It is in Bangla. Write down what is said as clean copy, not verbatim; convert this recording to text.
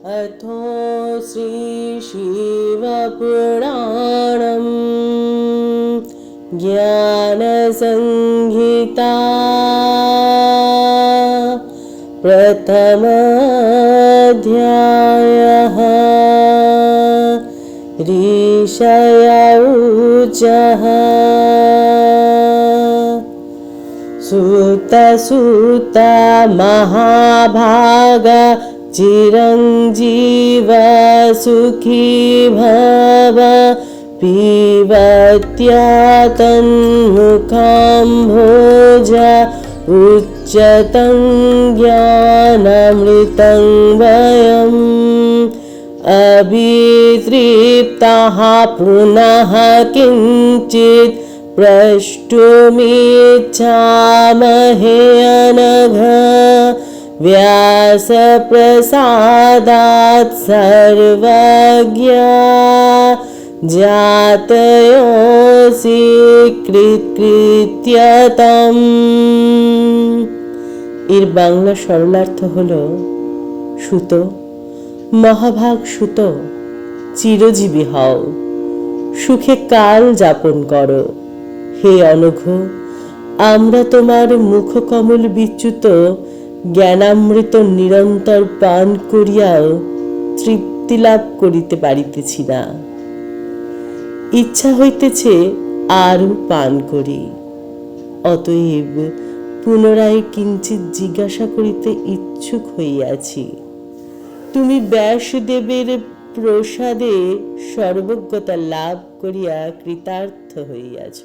अथो श्रीशिवपुराणम् ज्ञानसंहिता प्रथमोऽध्यायः ऋषय उवाच सुत सुत महाभाग चिरञ्जीव सुखी भव पिबत्यातन्मुखाम्भोज उच्चतं ज्ञानामृतं वयम् अभितृप्ताः पुनः किञ्चित् प्रष्टुमिच्छामहे अनघ व्यासप्रसादात् सर्वज्ञा जातयोऽसि कृत्यतम्। এর বাংলা সরলার্থ হল, সুত, মহাভাগ সুত, চিরজীবী হও, সুখে কাল যাপন করো। হে অনঘ, আমরা তোমার মুখকমল বিচ্যুত জ্ঞানামৃত নিরন্তর পান করিয়াও তৃপ্তি লাভ করিতে পারিতেছি না। ইচ্ছা হইতেছে আরও পান করি। অতএব পুনরায় কিঞ্চিৎ জিজ্ঞাসা করিতে ইচ্ছুক হইয়াছি। তুমি ব্যাসদেবের প্রসাদে সর্বজ্ঞতা লাভ করিয়া কৃতার্থ হইয়াছ।